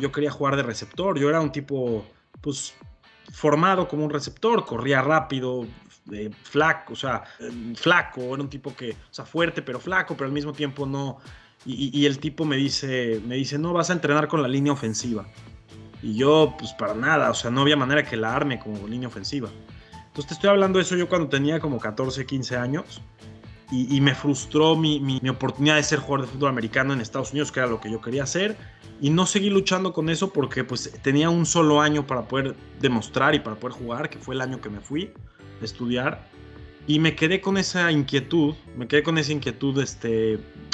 Yo quería jugar de receptor, yo era un tipo, pues, formado como un receptor, corría rápido, flaco, flaco, era un tipo que, o sea, fuerte pero flaco, pero al mismo tiempo no. Y el tipo me dice, no, vas a entrenar con la línea ofensiva. Y yo, pues para nada, o sea, no había manera que la arme como línea ofensiva. Entonces te estoy hablando de eso yo cuando tenía como 14, 15 años y me frustró mi oportunidad de ser jugador de fútbol americano en Estados Unidos, que era lo que yo quería hacer, y no seguí luchando con eso porque pues tenía un solo año para poder demostrar y para poder jugar, que fue el año que me fui a estudiar, y me quedé con esa inquietud,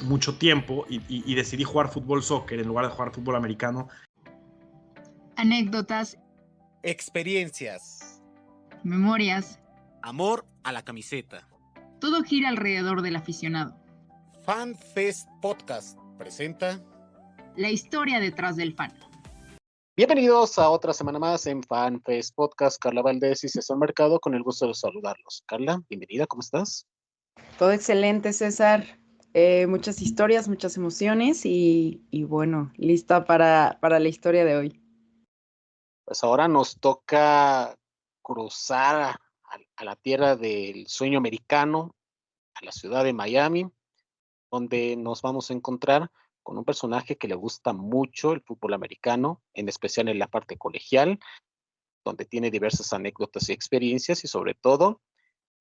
mucho tiempo y decidí jugar fútbol soccer en lugar de jugar fútbol americano. Anécdotas, experiencias, memorias, amor a la camiseta. todo gira alrededor del aficionado. FanFest Podcast presenta La historia detrás del fan. Bienvenidos a otra semana más en FanFest Podcast. Carla Valdés y César Mercado, con el gusto de saludarlos. Carla, bienvenida, ¿cómo estás? Todo excelente, César. Muchas historias, muchas emociones y bueno, lista para la historia de hoy. Pues ahora nos toca cruzar a la tierra del sueño americano, a la ciudad de Miami, donde nos vamos a encontrar con un personaje que le gusta mucho el fútbol americano, en especial en la parte colegial, donde tiene diversas anécdotas y experiencias y sobre todo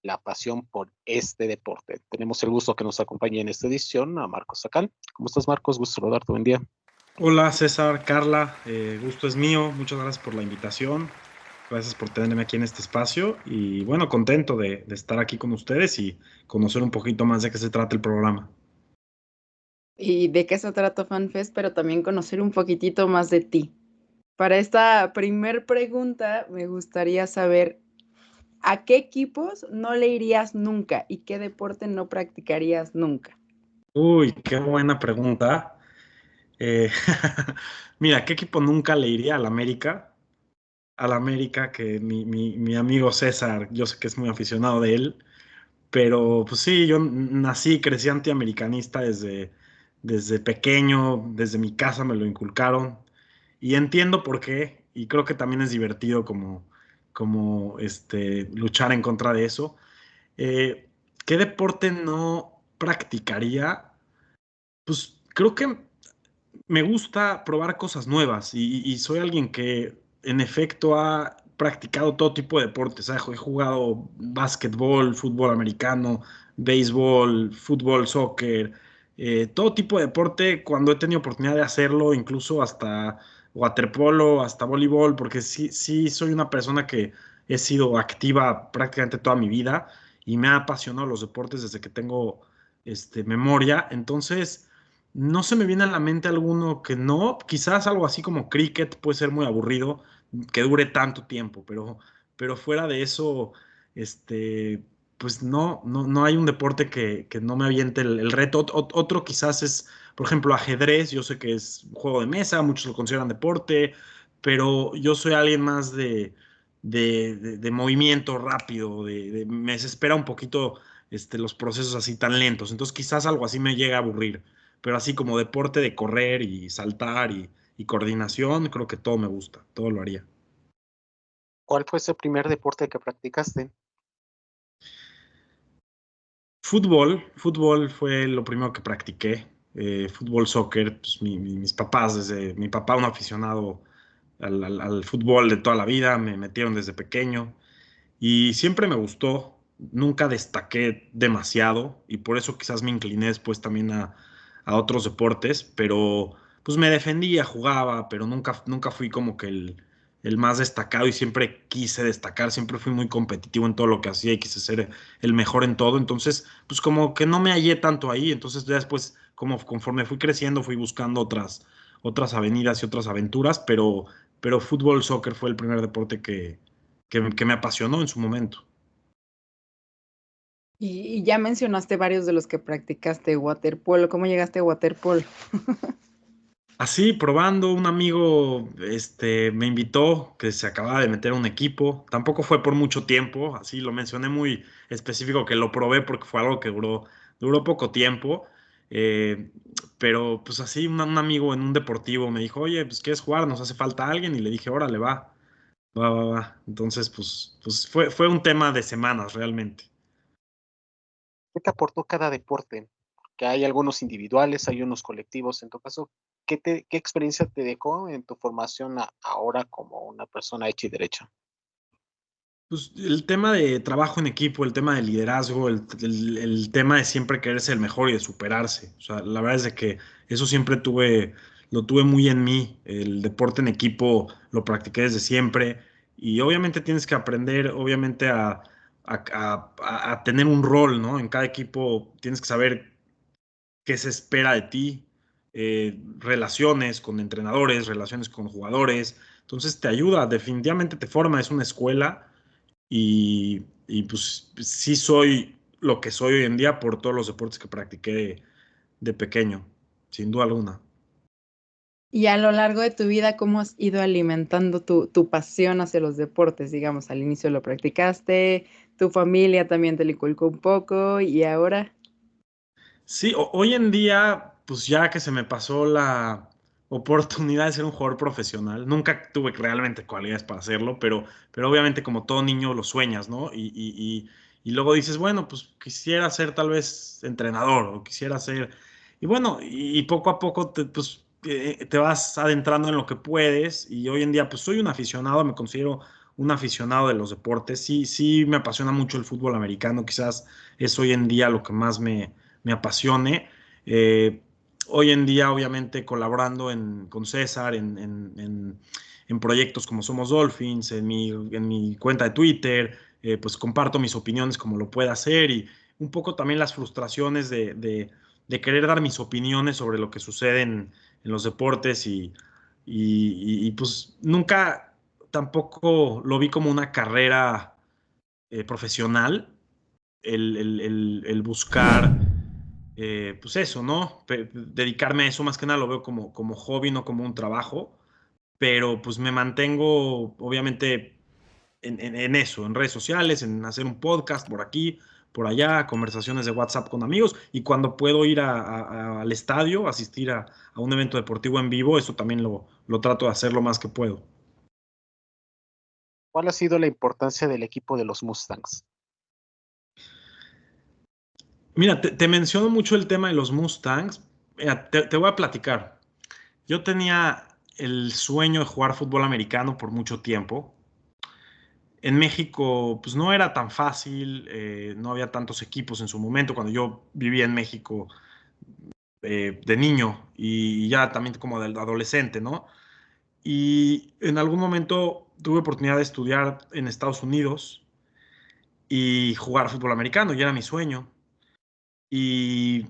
la pasión por este deporte. Tenemos el gusto que nos acompañe en esta edición a Marcos Sacal. ¿Cómo estás, Marcos? Gusto saludarte, buen día. Hola César, Carla, gusto es mío, muchas gracias por la invitación, gracias por tenerme aquí en este espacio y bueno, contento de estar aquí con ustedes y conocer un poquito más de qué se trata el programa. Y de qué se trata FanFest, pero también conocer un poquitito más de ti. Para esta primer pregunta, me gustaría saber ¿a qué equipos no le irías nunca y qué deporte no practicarías nunca? Uy, qué buena pregunta. Mira, ¿qué equipo nunca le iría al América? Al América, que mi amigo César, yo sé que es muy aficionado de él, pero pues sí, yo nací y crecí antiamericanista desde pequeño, desde mi casa me lo inculcaron y entiendo por qué y creo que también es divertido como luchar en contra de eso. Eh, ¿Qué deporte no practicaría? Pues creo que me gusta probar cosas nuevas y soy alguien que en efecto ha practicado todo tipo de deportes. He jugado básquetbol, fútbol americano, béisbol, fútbol, soccer, todo tipo de deporte cuando he tenido oportunidad de hacerlo, incluso hasta waterpolo, hasta voleibol, porque sí soy una persona que he sido activa prácticamente toda mi vida y me ha apasionado los deportes desde que tengo memoria. Entonces no se me viene a la mente alguno que no, quizás algo así como cricket puede ser muy aburrido, que dure tanto tiempo, pero fuera de eso, pues no hay un deporte que no me aviente el reto. Otro quizás es, por ejemplo, ajedrez, yo sé que es un juego de mesa, muchos lo consideran deporte, pero yo soy alguien más de movimiento rápido, me desespera un poquito los procesos así tan lentos, entonces quizás algo así me llega a aburrir, pero así como deporte de correr y saltar y coordinación, creo que todo me gusta, todo lo haría. ¿Cuál fue ese primer deporte que practicaste? Fútbol fue lo primero que practiqué, fútbol, soccer, pues mis papás, desde mi papá un aficionado al fútbol de toda la vida, me metieron desde pequeño y siempre me gustó, nunca destaqué demasiado y por eso quizás me incliné después también a otros deportes, pero pues me defendía, jugaba, pero nunca fui como que el más destacado y siempre quise destacar, siempre fui muy competitivo en todo lo que hacía y quise ser el mejor en todo, entonces pues como que no me hallé tanto ahí, entonces ya después como conforme fui creciendo fui buscando otras avenidas y otras aventuras, pero fútbol, soccer fue el primer deporte que me apasionó en su momento. Y ya mencionaste varios de los que practicaste, waterpolo. ¿Cómo llegaste a waterpolo? Así, probando, un amigo me invitó, que se acababa de meter a un equipo. Tampoco fue por mucho tiempo, así lo mencioné muy específico que lo probé porque fue algo que duró poco tiempo. Pero pues así un amigo en un deportivo me dijo, oye, pues ¿quieres jugar? Nos hace falta alguien. Y le dije, órale, va. Entonces, pues fue un tema de semanas realmente. ¿Qué te aportó cada deporte? Que hay algunos individuales, hay unos colectivos. En tu caso, ¿qué experiencia te dejó en tu formación ahora como una persona hecha y derecha? Pues el tema de trabajo en equipo, el tema de liderazgo, el tema de siempre querer ser el mejor y de superarse. O sea, la verdad es de que eso siempre lo tuve muy en mí. El deporte en equipo lo practiqué desde siempre y obviamente tienes que aprender, obviamente, a tener un rol, ¿no? En cada equipo tienes que saber qué se espera de ti, relaciones con entrenadores, relaciones con jugadores. Entonces te ayuda, definitivamente te forma, es una escuela y pues sí soy lo que soy hoy en día por todos los deportes que practiqué de pequeño, sin duda alguna. Y a lo largo de tu vida, ¿cómo has ido alimentando tu pasión hacia los deportes? Digamos, al inicio lo practicaste, tu familia también te lo inculcó un poco y ahora. Sí, hoy en día, pues ya que se me pasó la oportunidad de ser un jugador profesional, nunca tuve realmente cualidades para hacerlo, pero obviamente como todo niño lo sueñas, ¿no? Y luego dices, bueno, pues quisiera ser tal vez entrenador o quisiera ser... Y bueno, y poco a poco te vas adentrando en lo que puedes y hoy en día pues soy un aficionado, me considero un aficionado de los deportes. Sí, sí me apasiona mucho el fútbol americano, quizás es hoy en día lo que más me apasione. Eh, Hoy en día, obviamente, colaborando con César en proyectos como Somos Dolphins, en mi cuenta de Twitter, pues comparto mis opiniones como lo pueda hacer y un poco también las frustraciones de querer dar mis opiniones sobre lo que sucede en los deportes pues nunca tampoco lo vi como una carrera profesional, el buscar pues eso, ¿no? Dedicarme a eso más que nada lo veo como hobby, no como un trabajo, pero pues me mantengo obviamente en eso, en redes sociales, en hacer un podcast por aquí, por allá, conversaciones de WhatsApp con amigos y cuando puedo ir al estadio, asistir a un evento deportivo en vivo, eso también lo trato de hacer lo más que puedo. ¿Cuál ha sido la importancia del equipo de los Mustangs? Mira, te menciono mucho el tema de los Mustangs. Mira, te voy a platicar. Yo tenía el sueño de jugar fútbol americano por mucho tiempo. En México, pues no era tan fácil, no había tantos equipos en su momento cuando yo vivía en México de niño y ya también como de adolescente, ¿no? Y en algún momento tuve oportunidad de estudiar en Estados Unidos y jugar fútbol americano, y era mi sueño. Y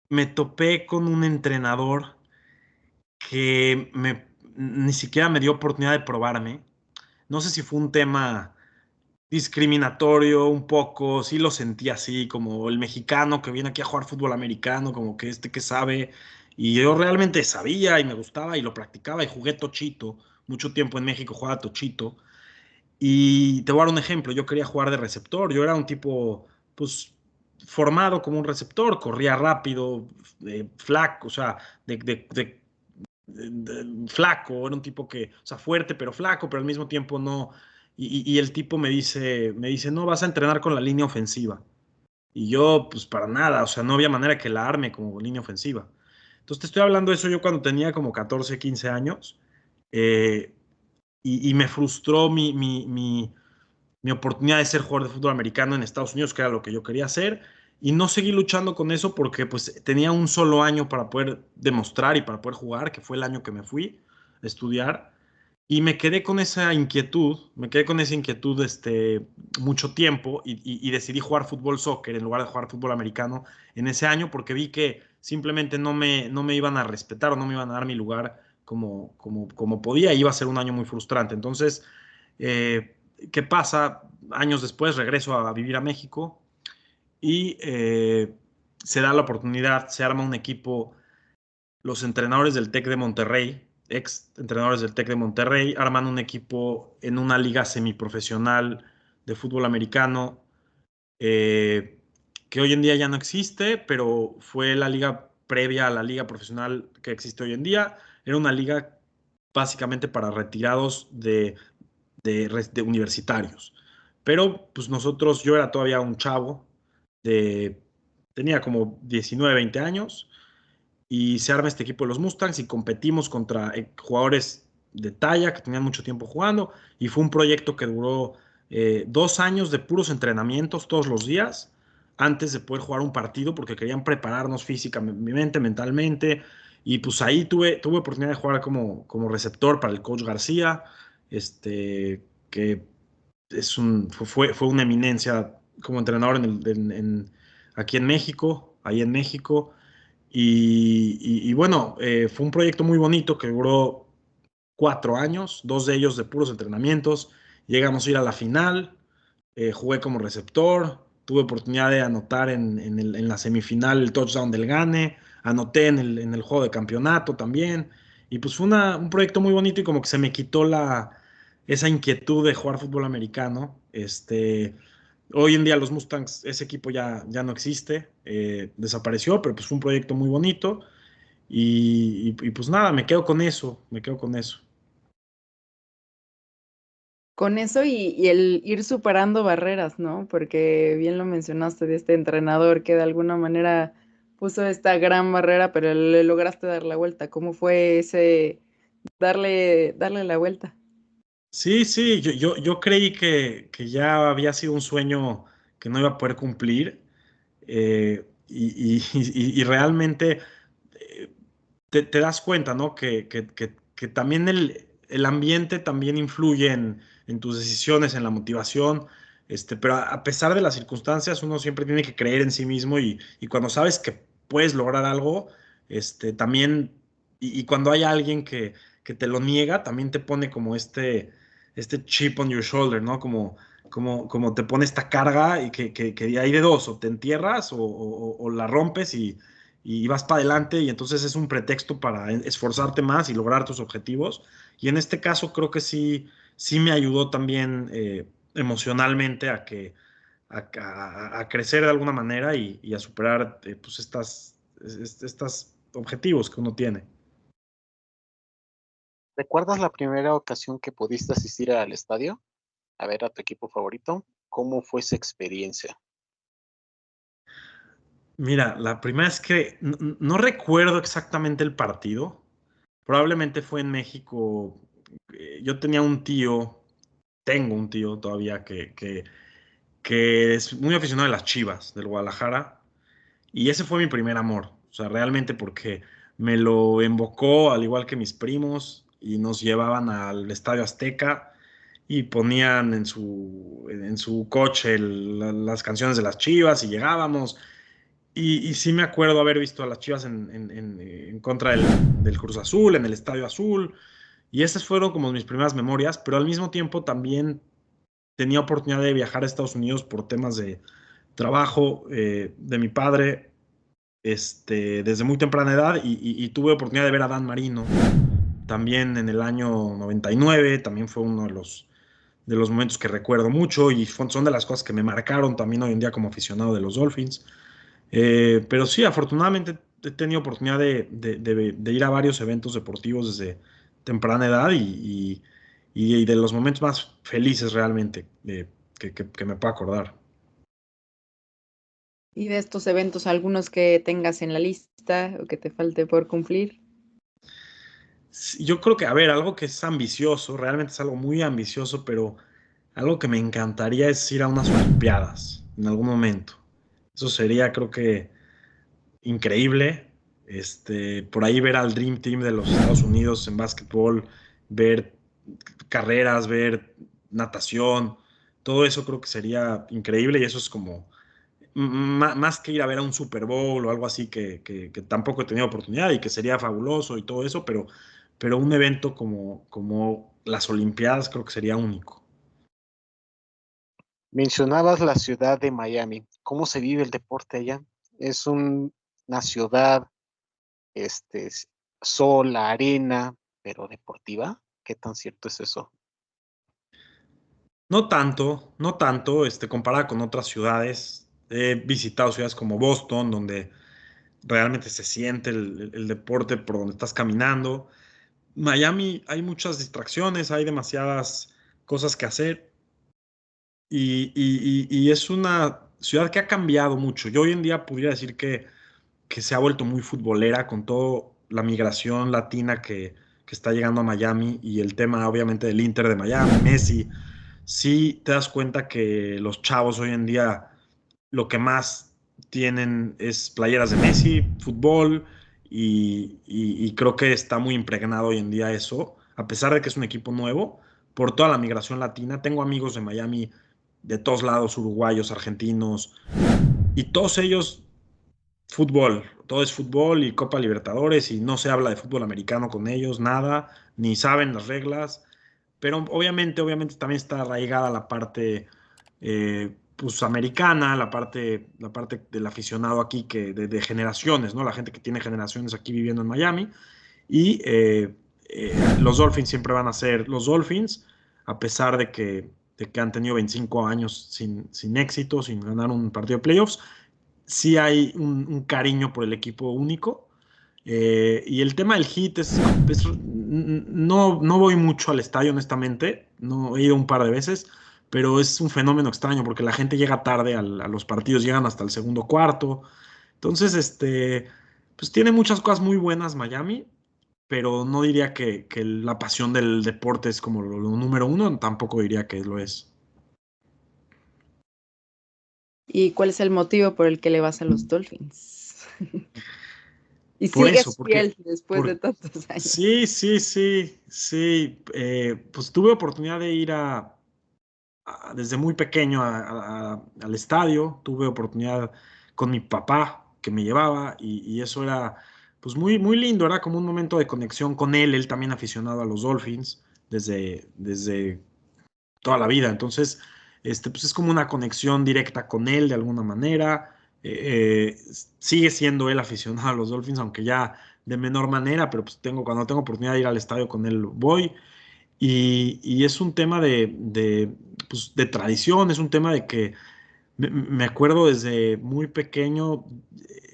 me topé con un entrenador que ni siquiera me dio oportunidad de probarme. No sé si fue un tema discriminatorio un poco, sí lo sentí así, como el mexicano que viene aquí a jugar fútbol americano, como que que sabe, y yo realmente sabía y me gustaba y lo practicaba y jugué tochito, mucho tiempo en México jugaba tochito, y te voy a dar un ejemplo, yo quería jugar de receptor, yo era un tipo, pues, formado como un receptor, corría rápido, flaco, o sea, flaco, era un tipo que, o sea, fuerte pero flaco, pero al mismo tiempo no. Y el tipo me dice, no, vas a entrenar con la línea ofensiva. Y yo, pues para nada, o sea, no había manera que la arme como línea ofensiva. Entonces te estoy hablando de eso yo cuando tenía como 14 15 años. eh, y me frustró mi oportunidad de ser jugador de fútbol americano en Estados Unidos, que era lo que yo quería hacer, y no seguí luchando con eso porque pues tenía un solo año para poder demostrar y para poder jugar, que fue el año que me fui a estudiar, y me quedé con esa inquietud mucho tiempo y decidí jugar fútbol soccer en lugar de jugar fútbol americano en ese año porque vi que simplemente no me iban a respetar o no me iban a dar mi lugar como podía, y iba a ser un año muy frustrante. Entonces, eh, ¿qué pasa? Años después regreso a vivir a México y se da la oportunidad, se arma un equipo, los entrenadores del TEC de Monterrey, ex entrenadores del TEC de Monterrey, arman un equipo en una liga semiprofesional de fútbol americano, eh, que hoy en día ya no existe, pero fue la liga previa a la liga profesional que existe hoy en día. Era una liga básicamente para retirados de universitarios. Pero pues nosotros, yo era todavía un chavo, tenía como 19, 20 años, y se arma este equipo de los Mustangs y competimos contra jugadores de talla que tenían mucho tiempo jugando, y fue un proyecto que duró 2 años de puros entrenamientos todos los días antes de poder jugar un partido porque querían prepararnos físicamente, mentalmente, y pues ahí tuve oportunidad de jugar como receptor para el coach García, que fue una eminencia como entrenador aquí en México, ahí en México. Y bueno, fue un proyecto muy bonito que duró 4 años, 2 de ellos de puros entrenamientos. Llegamos a ir a la final, jugué como receptor, tuve oportunidad de anotar en la semifinal el touchdown del Gane, anoté en el juego de campeonato también. Y pues fue un proyecto muy bonito y como que se me quitó esa inquietud de jugar fútbol americano. Hoy en día los Mustangs, ese equipo ya no existe, desapareció, pero pues fue un proyecto muy bonito y pues nada, me quedo con eso, me quedo con eso. Con eso y el ir superando barreras, ¿no? Porque bien lo mencionaste de este entrenador que de alguna manera puso esta gran barrera, pero le lograste dar la vuelta. ¿Cómo fue ese darle la vuelta? Sí, sí, yo creí que ya había sido un sueño que no iba a poder cumplir, y realmente eh, te das cuenta, ¿no? Que también el ambiente también influye en tus decisiones, en la motivación, pero a pesar de las circunstancias, uno siempre tiene que creer en sí mismo y cuando sabes que puedes lograr algo, también, y cuando hay alguien que te lo niega, también te pone como este chip on your shoulder, ¿no? Como te pone esta carga y que hay de dos, o te entierras o la rompes y vas para adelante y entonces es un pretexto para esforzarte más y lograr tus objetivos. Y en este caso creo que sí me ayudó también emocionalmente a crecer de alguna manera y a superar pues estas objetivos que uno tiene. ¿Recuerdas la primera ocasión que pudiste asistir al estadio a ver a tu equipo favorito? ¿Cómo fue esa experiencia? Mira, la primera es que no recuerdo exactamente el partido. Probablemente fue en México. Yo tengo un tío todavía que es muy aficionado a las Chivas del Guadalajara. Y ese fue mi primer amor. O sea, realmente porque me lo invocó al igual que mis primos y nos llevaban al Estadio Azteca y ponían en su coche las canciones de las Chivas y llegábamos. Y sí me acuerdo haber visto a las Chivas en contra del Cruz Azul, en el Estadio Azul. Y esas fueron como mis primeras memorias, pero al mismo tiempo también tenía oportunidad de viajar a Estados Unidos por temas de trabajo de mi padre desde muy temprana edad y tuve oportunidad de ver a Dan Marino también en el año 99. También fue uno de los momentos que recuerdo mucho y son de las cosas que me marcaron también hoy en día como aficionado de los Dolphins. Pero sí, afortunadamente he tenido oportunidad de ir a varios eventos deportivos desde temprana edad y de los momentos más felices realmente que me puedo acordar. Y de estos eventos, algunos que tengas en la lista o que te falte por cumplir. Sí, yo creo que, a ver, algo que es ambicioso, realmente es algo muy ambicioso, pero algo que me encantaría es ir a unas Olimpiadas en algún momento. Eso sería, creo que, increíble. Por ahí ver al Dream Team de los Estados Unidos en básquetbol, ver carreras, ver natación, todo eso creo que sería increíble y eso es como más que ir a ver a un Super Bowl o algo así que tampoco he tenido oportunidad y que sería fabuloso y todo eso, pero un evento como las Olimpiadas creo que sería único. Mencionabas la ciudad de Miami. ¿Cómo se vive el deporte allá? Es una ciudad, este, sol, arena, pero deportiva. ¿Qué tan cierto es eso? No tanto, no tanto, comparada con otras ciudades. He visitado ciudades como Boston, donde realmente se siente el deporte por donde estás caminando. Miami hay muchas distracciones, hay demasiadas cosas que hacer y es una ciudad que ha cambiado mucho. Yo hoy en día podría decir que se ha vuelto muy futbolera con toda la migración latina que está llegando a Miami y el tema obviamente del Inter de Miami, Messi. Sí te das cuenta que los chavos hoy en día lo que más tienen es playeras de Messi, fútbol, y creo que está muy impregnado hoy en día eso, a pesar de que es un equipo nuevo, por toda la migración latina. Tengo amigos de Miami de todos lados, uruguayos, argentinos, y todos ellos fútbol, todo es fútbol y Copa Libertadores, y no se habla de fútbol americano con ellos, nada, ni saben las reglas, pero obviamente también está arraigada la parte pues americana, la parte del aficionado aquí que de generaciones, ¿no? La gente que tiene generaciones aquí viviendo en Miami y los Dolphins siempre van a ser los Dolphins, a pesar de que han tenido 25 años sin éxito, sin ganar un partido de playoffs. Sí hay un cariño por el equipo único. Y el tema del Heat no voy mucho al estadio, honestamente. No he ido un par de veces, pero es un fenómeno extraño porque la gente llega tarde a los partidos, llegan hasta el segundo cuarto. Entonces, pues tiene muchas cosas muy buenas Miami, pero no diría que la pasión del deporte es como lo número uno, tampoco diría que lo es. ¿Y cuál es el motivo por el que le vas a los Dolphins? Y Por sigues eso, fiel después de tantos años. Sí. Pues tuve oportunidad de ir desde muy pequeño al estadio. Tuve oportunidad con mi papá que me llevaba y eso era pues muy, muy lindo. Era como un momento de conexión con él. Él también aficionado a los Dolphins desde toda la vida. Entonces, pues es como una conexión directa con él de alguna manera. Sigue siendo él aficionado a los Dolphins, aunque ya de menor manera, pero pues cuando tengo oportunidad de ir al estadio con él voy. Y es un tema pues, de tradición, es un tema de que me acuerdo desde muy pequeño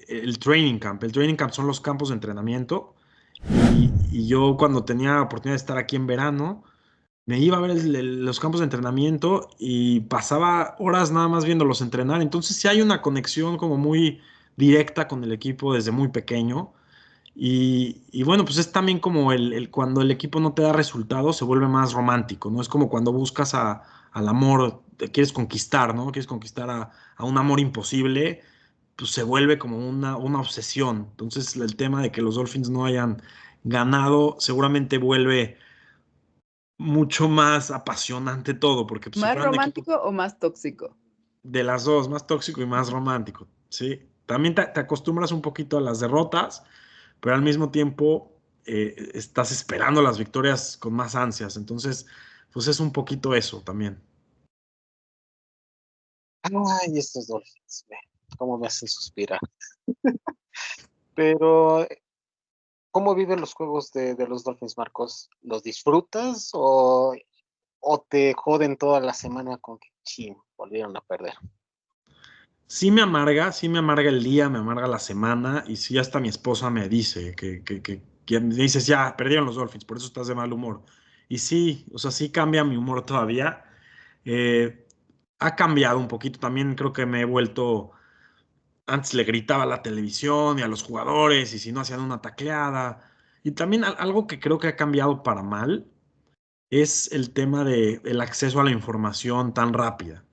el training camp. El training camp son los campos de entrenamiento. Y yo cuando tenía oportunidad de estar aquí en verano, me iba a ver los campos de entrenamiento y pasaba horas nada más viéndolos entrenar. Entonces sí hay una conexión como muy directa con el equipo desde muy pequeño. Y bueno, pues es también como cuando el equipo no te da resultados, se vuelve más romántico, ¿no? Es como cuando buscas al amor, te quieres conquistar, ¿no? Quieres conquistar a un amor imposible, pues se vuelve como una obsesión. Entonces el tema de que los Dolphins no hayan ganado seguramente vuelve mucho más apasionante todo, porque pues, si ¿Más fueran un equipo romántico o más tóxico? de las dos, más tóxico y más romántico, ¿sí? También te acostumbras un poquito a las derrotas, pero al mismo tiempo estás esperando las victorias con más ansias, entonces, pues es un poquito eso también. Ay, estos Dolphins, cómo me hacen suspirar. Pero, ¿cómo viven los juegos de los Dolphins, Marcos? ¿Los disfrutas o te joden toda la semana con que chin, volvieron a perder? Sí me amarga el día, me amarga la semana, y sí hasta mi esposa me dice que me dices, ya, perdieron los Dolphins, por eso estás de mal humor. Y sí, o sea, sí cambia mi humor todavía. Eh, Ha cambiado un poquito, también creo que me he vuelto, antes le gritaba a la televisión y a los jugadores, y si no hacían una tacleada. Y también algo que creo que ha cambiado para mal es el tema del acceso a la información tan rápida.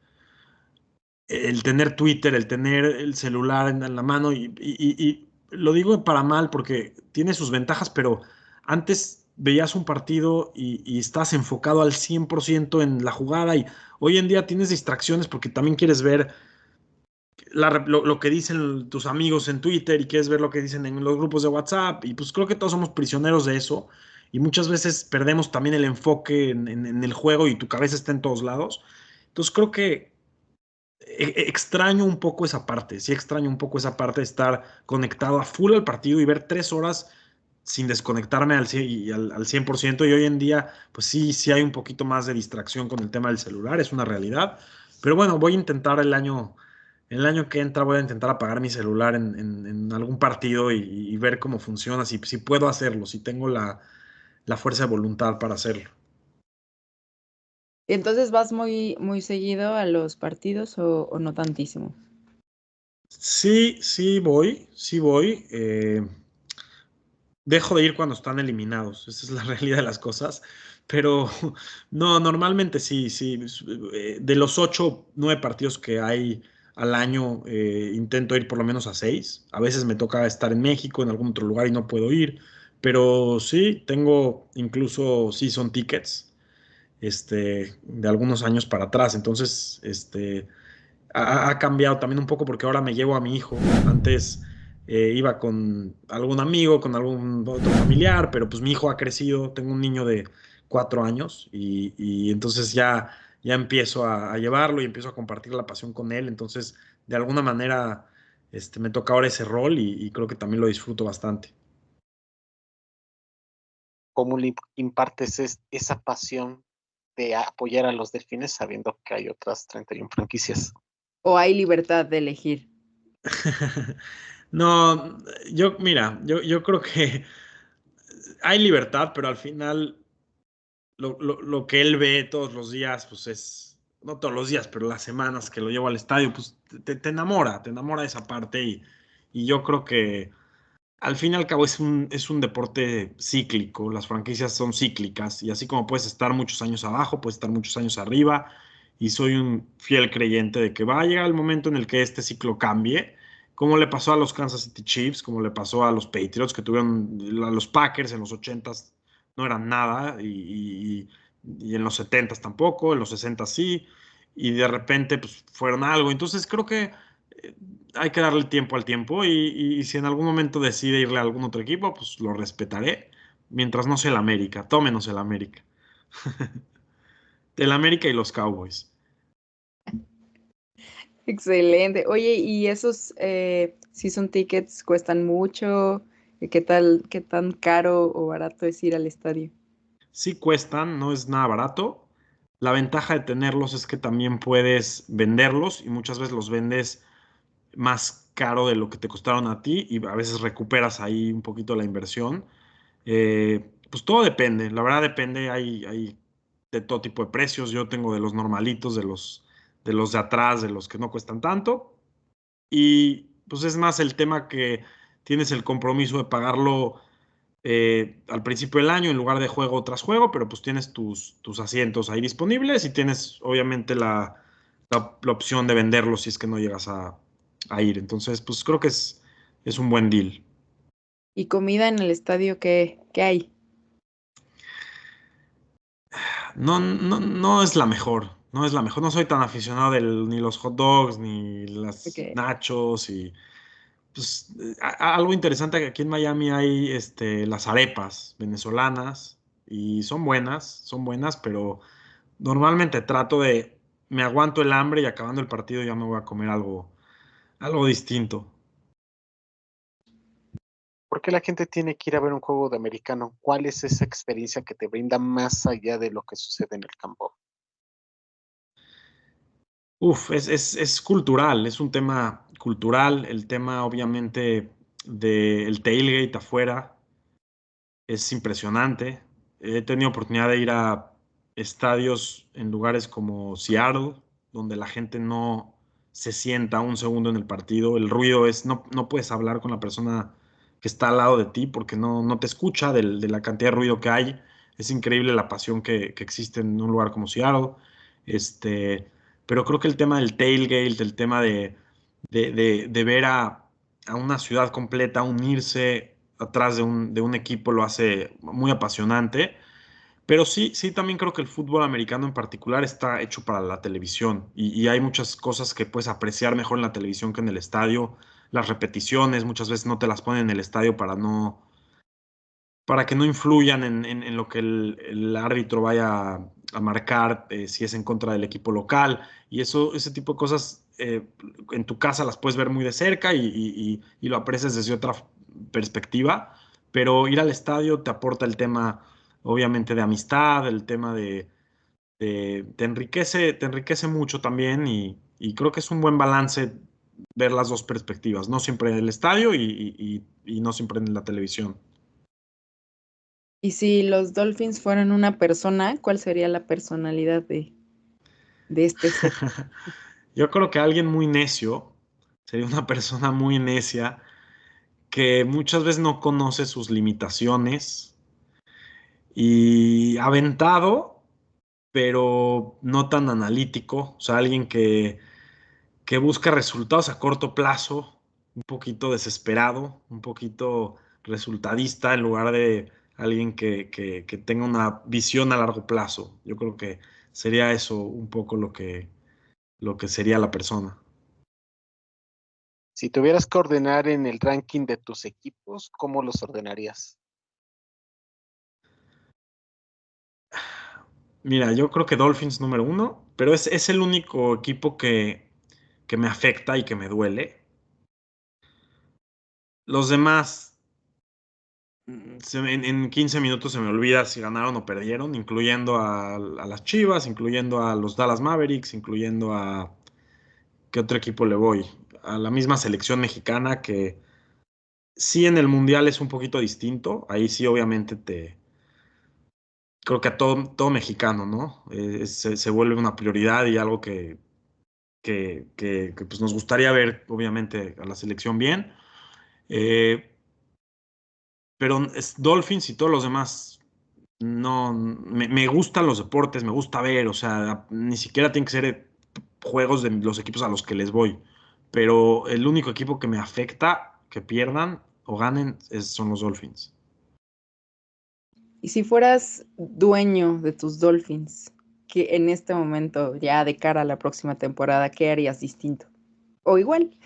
El tener Twitter, el tener el celular en la mano, y lo digo para mal porque tiene sus ventajas, pero antes veías un partido y estás enfocado al 100% en la jugada, y hoy en día tienes distracciones porque también quieres ver lo que dicen tus amigos en Twitter y quieres ver lo que dicen en los grupos de WhatsApp, y pues creo que todos somos prisioneros de eso y muchas veces perdemos también el enfoque en el juego y tu cabeza está en todos lados. Entonces creo que extraño un poco esa parte, sí extraño un poco esa parte de estar conectado a full al partido y ver 3 horas sin desconectarme al 100%, y hoy en día pues sí hay un poquito más de distracción con el tema del celular, es una realidad, pero bueno, voy a intentar el año el año que entra voy a intentar apagar mi celular en algún partido y ver cómo funciona, si puedo hacerlo, si tengo la fuerza de voluntad para hacerlo. ¿Y entonces vas muy, muy seguido a los partidos o no tantísimo? Sí, sí voy. Dejo de ir cuando están eliminados, esa es la realidad de las cosas, pero no, normalmente sí, sí. De los 8, 9 partidos que hay al año, intento ir por lo menos a 6. A veces me toca estar en México, en algún otro lugar y no puedo ir, pero sí, tengo incluso season tickets, de algunos años para atrás, entonces, ha cambiado también un poco porque ahora me llevo a mi hijo. Antes iba con algún amigo, con algún otro familiar, pero pues mi hijo ha crecido, tengo un niño de 4 años y entonces ya empiezo a llevarlo y empiezo a compartir la pasión con él. Entonces, de alguna manera, me toca ahora ese rol y creo que también lo disfruto bastante. ¿Cómo le impartes esa pasión de apoyar a los Delfines sabiendo que hay otras 31 franquicias? ¿O hay libertad de elegir? No, mira, yo creo que hay libertad, pero al final lo que él ve todos los días, pues no todos los días, pero las semanas que lo llevo al estadio, pues te enamora esa parte y yo creo que al fin y al cabo es un deporte cíclico, las franquicias son cíclicas y así como puedes estar muchos años abajo, puedes estar muchos años arriba y soy un fiel creyente de que va a llegar el momento en el que este ciclo cambie, como le pasó a los Kansas City Chiefs, como le pasó a los Patriots que tuvieron a los Packers en los 80s no eran nada y en los 70s tampoco, en los 60s sí y de repente pues fueron algo. Entonces creo que eh, hay que darle tiempo al tiempo y si en algún momento decide irle a algún otro equipo, pues lo respetaré, mientras no sea el América, tómenos el América. El América y los Cowboys. Excelente. Oye, ¿y esos season tickets cuestan mucho? ¿Qué tan caro o barato es ir al estadio? Sí cuestan, no es nada barato. La ventaja de tenerlos es que también puedes venderlos y muchas veces los vendes más caro de lo que te costaron a ti y a veces recuperas ahí un poquito la inversión. Pues todo depende, la verdad depende, hay de todo tipo de precios. Yo tengo de los normalitos, de los de atrás, de los que no cuestan tanto. Y pues es más el tema que tienes el compromiso de pagarlo al principio del año en lugar de juego tras juego, pero pues tienes tus asientos ahí disponibles y tienes obviamente la opción de venderlos si es que no llegas a ir. Entonces, pues creo que es un buen deal. ¿Y comida en el estadio qué hay? No, no, no es la mejor, no es la mejor. No soy tan aficionado ni los hot dogs, ni las Porque nachos y pues algo interesante que aquí en Miami hay las arepas venezolanas y son buenas, pero normalmente me aguanto el hambre y acabando el partido ya me voy a comer algo distinto. ¿Por qué la gente tiene que ir a ver un juego de americano? ¿Cuál es esa experiencia que te brinda más allá de lo que sucede en el campo? Uf, es cultural, es un tema cultural, el tema obviamente del tailgate afuera es impresionante. He tenido oportunidad de ir a estadios en lugares como Seattle, donde la gente no se sienta un segundo en el partido. El ruido no puedes hablar con la persona que está al lado de ti porque no te escucha de la cantidad de ruido que hay. Es increíble la pasión que existe en un lugar como Seattle. Este, pero creo que el tema del tailgate, el tema de ver a una ciudad completa unirse atrás de un equipo lo hace muy apasionante. Pero sí, sí, también creo que el fútbol americano en particular está hecho para la televisión y hay muchas cosas que puedes apreciar mejor en la televisión que en el estadio. Las repeticiones muchas veces no te las ponen en el estadio para que no influyan en lo que el árbitro vaya a marcar, si es en contra del equipo local. Y ese tipo de cosas en tu casa las puedes ver muy de cerca y lo aprecias desde otra perspectiva, pero ir al estadio te aporta el tema, obviamente, de amistad, el tema te enriquece mucho también y creo que es un buen balance ver las dos perspectivas, no siempre en el estadio y no siempre en la televisión. Y si los Dolphins fueran una persona, ¿cuál sería la personalidad de este ser? Yo creo que alguien muy necio sería una persona muy necia que muchas veces no conoce sus limitaciones y aventado, pero no tan analítico, o sea, alguien que busca resultados a corto plazo, un poquito desesperado, un poquito resultadista en lugar de alguien que tenga una visión a largo plazo. Yo creo que sería eso un poco lo que sería la persona. Si tuvieras que ordenar en el ranking de tus equipos, ¿cómo los ordenarías? Mira, yo creo que Dolphins número uno, pero es el único equipo que me afecta y que me duele. Los demás, en 15 minutos se me olvida si ganaron o perdieron, incluyendo a las Chivas, incluyendo a los Dallas Mavericks, incluyendo a... ¿Qué otro equipo le voy? A la misma selección mexicana que sí en el Mundial es un poquito distinto. Ahí sí obviamente creo que a todo mexicano, ¿no? Se vuelve una prioridad y algo que, pues nos gustaría ver, obviamente, a la selección bien. Eh, pero es Dolphins y todos los demás, no, me gustan los deportes, me gusta ver, o sea, ni siquiera tienen que ser juegos de los equipos a los que les voy. Pero el único equipo que me afecta que pierdan o ganen son los Dolphins. Y si fueras dueño de tus Dolphins, que en este momento, ya de cara a la próxima temporada, ¿qué harías distinto? O igual.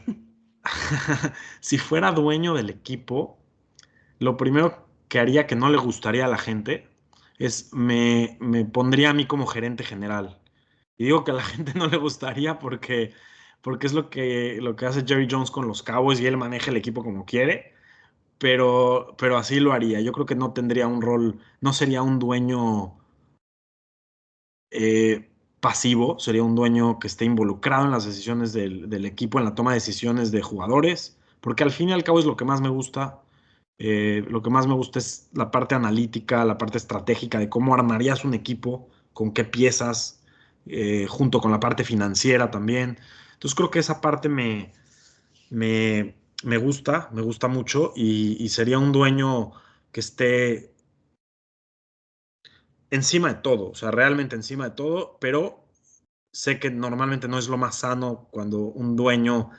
Si fuera dueño del equipo, lo primero que haría que no le gustaría a la gente es me pondría a mí como gerente general. Y digo que a la gente no le gustaría porque es lo que hace Jerry Jones con los Cowboys y él maneja el equipo como quiere, pero así lo haría. Yo creo que no tendría un rol, no sería un dueño pasivo, sería un dueño que esté involucrado en las decisiones del equipo, en la toma de decisiones de jugadores, porque al fin y al cabo es lo que más me gusta. Lo que más me gusta es la parte analítica, la parte estratégica de cómo armarías un equipo, con qué piezas, junto con la parte financiera también. Entonces creo que esa parte me gusta mucho y sería un dueño que esté encima de todo, o sea, realmente encima de todo, pero sé que normalmente no es lo más sano cuando un dueño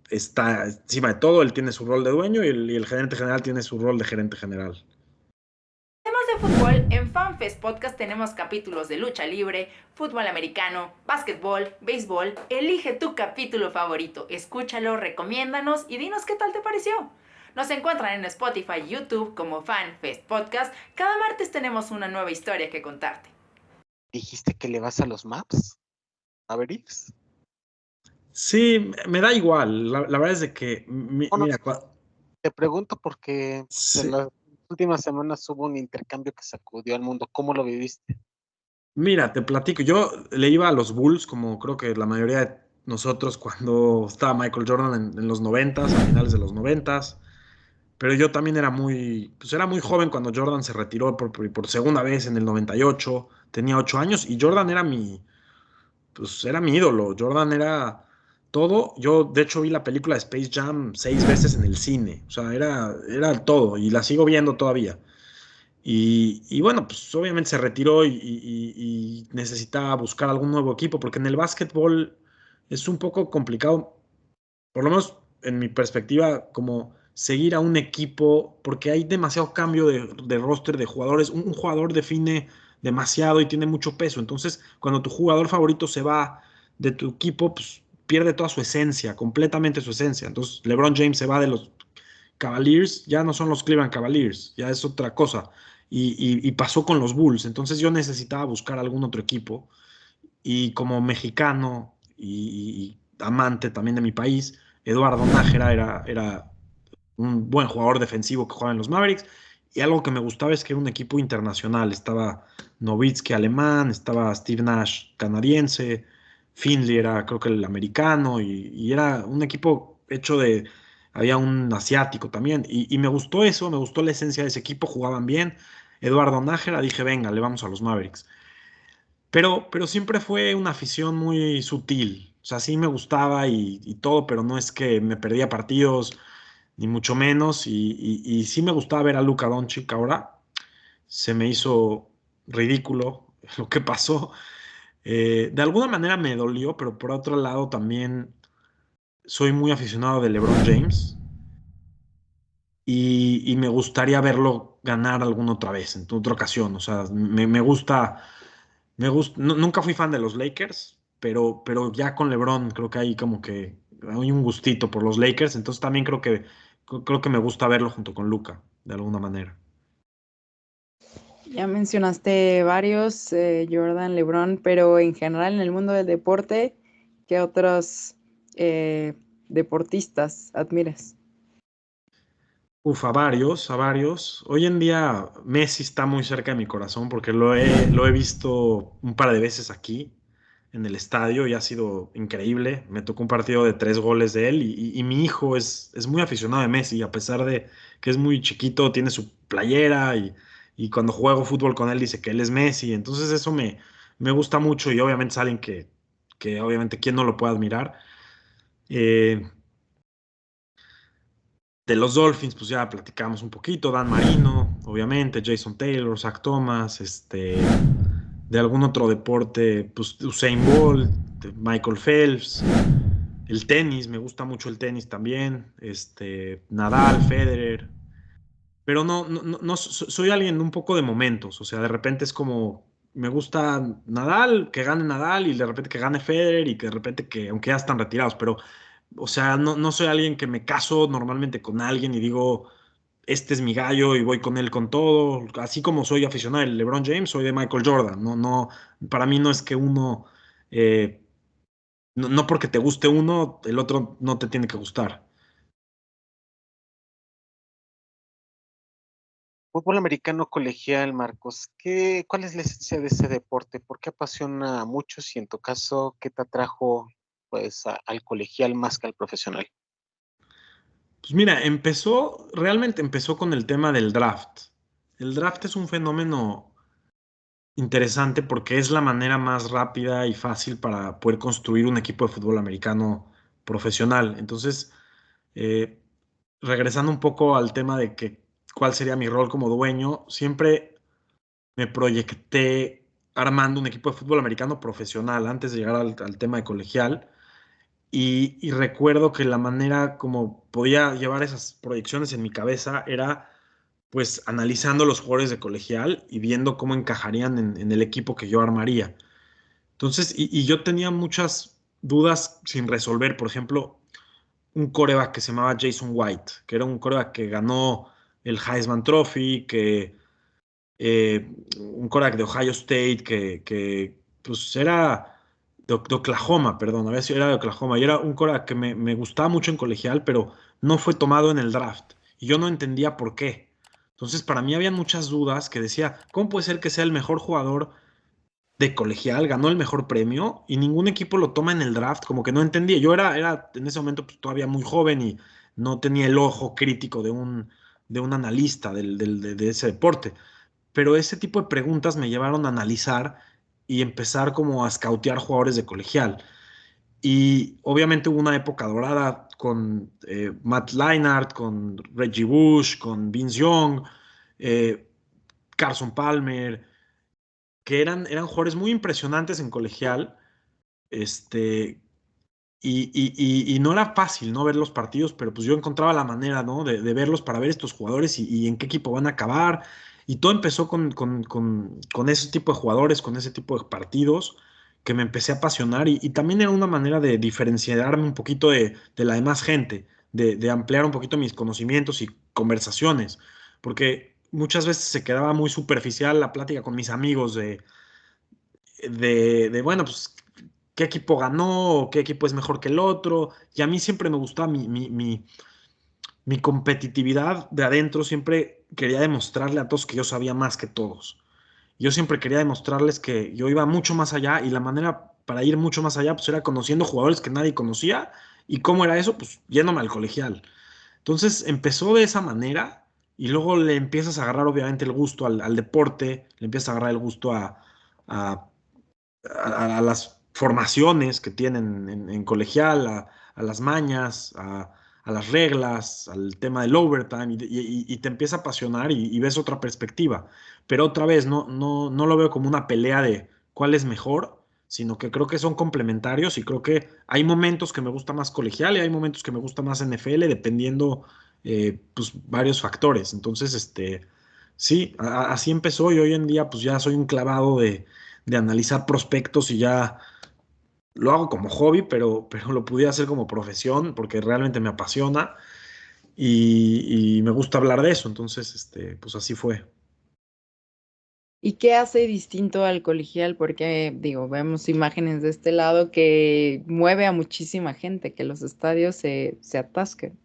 está encima de todo, él tiene su rol de dueño y el gerente general tiene su rol de gerente general. Además de fútbol, en FanFest Podcast tenemos capítulos de lucha libre, fútbol americano, básquetbol, béisbol. Elige tu capítulo favorito, escúchalo, recomiéndanos y dinos qué tal te pareció. Nos encuentran en Spotify y YouTube como FanFest Podcast. Cada martes tenemos una nueva historia que contarte. ¿Dijiste que le vas a los Maps? ¿Mavericks? Sí, me da igual. La verdad es de que, Bueno, mira, te pregunto porque en sí, las últimas semanas hubo un intercambio que sacudió al mundo. ¿Cómo lo viviste? mira, te platico. Yo le iba a los Bulls, como creo que la mayoría de nosotros cuando estaba Michael Jordan en los noventas, a finales de los noventas. Pero yo también pues era muy joven cuando Jordan se retiró por segunda vez en el 98. Tenía 8 años y Jordan pues era mi ídolo. Jordan era todo. Yo, de hecho, vi la película de Space Jam 6 veces en el cine. O sea, era todo y la sigo viendo todavía. Y bueno, pues obviamente se retiró y necesitaba buscar algún nuevo equipo porque en el básquetbol es un poco complicado, por lo menos en mi perspectiva, como seguir a un equipo, porque hay demasiado cambio de roster de jugadores. Un jugador define demasiado y tiene mucho peso. Entonces, cuando tu jugador favorito se va de tu equipo, pues pierde toda su esencia, completamente su esencia. Entonces, LeBron James se va de los Cavaliers, ya no son los Cleveland Cavaliers, ya es otra cosa. Y pasó con los Bulls. Entonces, yo necesitaba buscar algún otro equipo. Y como mexicano y amante también de mi país, Eduardo Nájera era un buen jugador defensivo que jugaba en los Mavericks. Y algo que me gustaba es que era un equipo internacional. Estaba Nowitzki alemán, estaba Steve Nash canadiense, Finley era creo que el americano y era un equipo hecho de, había un asiático también y me gustó eso, me gustó la esencia de ese equipo, jugaban bien. Eduardo Nájera, dije, venga, le vamos a los Mavericks. Pero siempre fue una afición muy sutil. O sea, sí me gustaba y todo, pero no es que me perdía partidos, ni mucho menos. Y sí me gustaba ver a Luka Doncic ahora. Se me hizo ridículo lo que pasó. De alguna manera me dolió, pero por otro lado también soy muy aficionado de LeBron James y me gustaría verlo ganar alguna otra vez, en otra ocasión. O sea, me gusta. Nunca fui fan de los Lakers, pero ya con LeBron creo que hay como que hay un gustito por los Lakers, entonces también creo que me gusta verlo junto con Luka, de alguna manera. Ya mencionaste varios, Jordan, LeBron, pero en general en el mundo del deporte, ¿qué otros deportistas admiras? Uf, a varios. Hoy en día Messi está muy cerca de mi corazón porque lo he visto un par de veces aquí en el estadio y ha sido increíble. Me tocó un partido de 3 goles de él y mi hijo es muy aficionado de Messi, a pesar de que es muy chiquito, tiene su playera y cuando juego fútbol con él dice que él es Messi. Entonces eso me gusta mucho y obviamente es alguien que obviamente quién no lo puede admirar. Eh, de los Dolphins, pues ya platicamos un poquito, Dan Marino, obviamente, Jason Taylor, Zach Thomas, de algún otro deporte, pues Usain Bolt, Michael Phelps, el tenis, me gusta mucho el tenis también, Nadal, Federer, pero no, soy alguien un poco de momentos, o sea, de repente es como, me gusta Nadal, que gane Nadal y de repente que gane Federer y que de repente que, aunque ya están retirados, pero, o sea, no soy alguien que me caso normalmente con alguien y digo, este es mi gallo y voy con él con todo. Así como soy aficionado del LeBron James, soy de Michael Jordan. Para mí no es que uno, eh, no porque te guste uno, el otro no te tiene que gustar. Fútbol americano colegial, Marcos, ¿cuál es la esencia de ese deporte? ¿Por qué apasiona a muchos? Y en tu caso, ¿qué te atrajo pues al colegial más que al profesional? Pues mira, realmente empezó con el tema del draft. El draft es un fenómeno interesante porque es la manera más rápida y fácil para poder construir un equipo de fútbol americano profesional. Entonces, eh, regresando un poco al tema de que cuál sería mi rol como dueño, siempre me proyecté armando un equipo de fútbol americano profesional antes de llegar al tema de colegial. Y recuerdo que la manera como podía llevar esas proyecciones en mi cabeza era pues analizando los jugadores de colegial y viendo cómo encajarían en el equipo que yo armaría. Entonces, y yo tenía muchas dudas sin resolver. Por ejemplo, un coreback que se llamaba Jason White, que era un coreback que ganó el Heisman Trophy, un coreback de Ohio State, que pues era de Oklahoma, perdón, a ver si era de Oklahoma, y era un coreback que me gustaba mucho en colegial, pero no fue tomado en el draft, y yo no entendía por qué. Entonces, para mí había muchas dudas que decía, ¿cómo puede ser que sea el mejor jugador de colegial, ganó el mejor premio y ningún equipo lo toma en el draft? Como que no entendía. Yo era en ese momento pues, todavía muy joven y no tenía el ojo crítico de un analista de ese deporte. Pero ese tipo de preguntas me llevaron a analizar y empezar como a scoutear jugadores de colegial. Y obviamente hubo una época dorada con Matt Leinart, con Reggie Bush, con Vince Young, eh, Carson Palmer, que eran jugadores muy impresionantes en colegial, este, y no era fácil no ver los partidos, pero pues yo encontraba la manera, ¿no? de verlos para ver estos jugadores y en qué equipo van a acabar. Y todo empezó con ese tipo de jugadores, con ese tipo de partidos que me empecé a apasionar y también era una manera de diferenciarme un poquito de la demás gente, de ampliar un poquito mis conocimientos y conversaciones, porque muchas veces se quedaba muy superficial la plática con mis amigos bueno, pues qué equipo ganó o qué equipo es mejor que el otro. Y a mí siempre me gustaba mi competitividad de adentro, siempre quería demostrarle a todos que yo sabía más que todos. Yo siempre quería demostrarles que yo iba mucho más allá y la manera para ir mucho más allá, pues era conociendo jugadores que nadie conocía. ¿Y cómo era eso? Pues yéndome al colegial. Entonces empezó de esa manera y luego le empiezas a agarrar obviamente el gusto al deporte, le empiezas a agarrar el gusto a, a las formaciones que tienen en colegial, a las mañas, a las reglas, al tema del overtime, y te empieza a apasionar y ves otra perspectiva. Pero otra vez, no lo veo como una pelea de cuál es mejor, sino que creo que son complementarios y creo que hay momentos que me gusta más colegial y hay momentos que me gusta más NFL, dependiendo pues, varios factores. Entonces, sí, así empezó y hoy en día pues ya soy un clavado de analizar prospectos y ya lo hago como hobby, pero lo pudiera hacer como profesión porque realmente me apasiona y me gusta hablar de eso. Entonces, pues así fue. ¿Y qué hace distinto al colegial? Porque, digo, vemos imágenes de este lado que mueve a muchísima gente, que los estadios se atascan.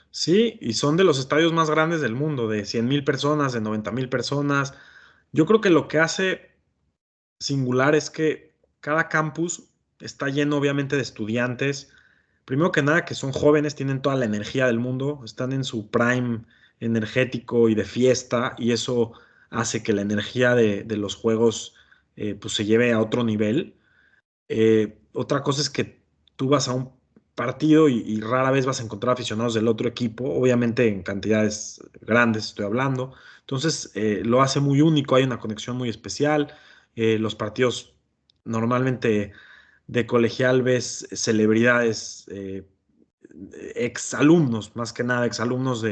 Sí, y son de los estadios más grandes del mundo, de 100,000 personas, de 90,000 personas. Yo creo que lo que hace singular es que cada campus está lleno obviamente de estudiantes. Primero que nada, que son jóvenes, tienen toda la energía del mundo, están en su prime energético y de fiesta, y eso hace que la energía de los juegos pues se lleve a otro nivel. Otra cosa es que tú vas a un partido y rara vez vas a encontrar aficionados del otro equipo, obviamente en cantidades grandes estoy hablando. Entonces lo hace muy único, hay una conexión muy especial. Los partidos normalmente de colegial ves celebridades, ex alumnos, más que nada ex alumnos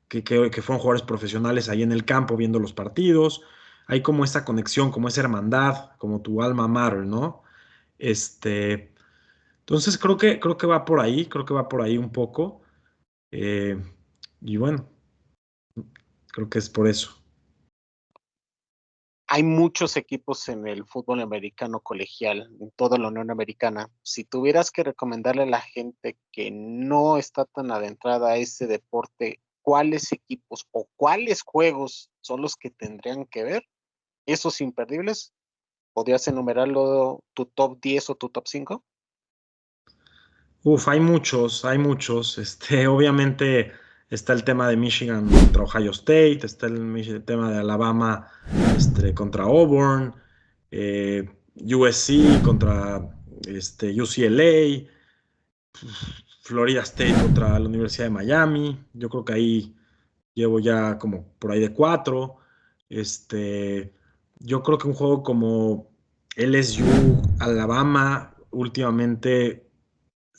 que fueron jugadores profesionales ahí en el campo viendo los partidos. Hay como esa conexión, como esa hermandad, como tu alma mater, ¿no? Este, entonces creo que va por ahí, creo que va por ahí un poco. eh, y bueno, creo que es por eso. Hay muchos equipos en el fútbol americano colegial, en toda la Unión Americana. Si tuvieras que recomendarle a la gente que no está tan adentrada a ese deporte, ¿cuáles equipos o cuáles juegos son los que tendrían que ver? Esos imperdibles, ¿podrías enumerarlo tu top 10 o tu top 5? Uf, hay muchos, hay muchos. Obviamente está el tema de Michigan contra Ohio State, está el tema de Alabama contra Auburn, USC contra UCLA, Florida State contra la Universidad de Miami. Yo creo que ahí llevo ya como por ahí de 4. Yo creo que un juego como LSU, Alabama, últimamente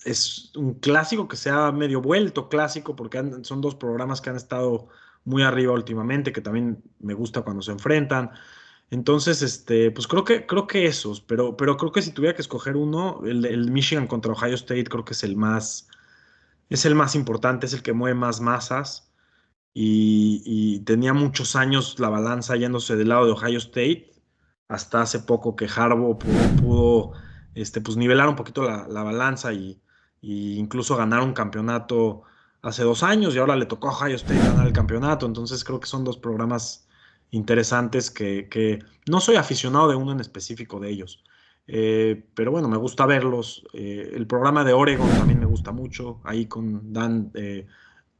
es un clásico que se ha medio vuelto clásico porque son dos programas que han estado muy arriba últimamente, que también me gusta cuando se enfrentan. Entonces, pues creo que esos, pero creo que si tuviera que escoger uno, el Michigan contra Ohio State creo que es el más importante, es el que mueve más masas y tenía muchos años la balanza yéndose del lado de Ohio State, hasta hace poco que Harbaugh pudo pues nivelar un poquito la balanza y incluso ganar un campeonato hace 2 años y ahora le tocó a Ohio State ganar el campeonato. Entonces creo que son dos programas interesantes que no soy aficionado de uno en específico de ellos. Pero bueno, me gusta verlos. El programa de Oregon también me gusta mucho, ahí con Dan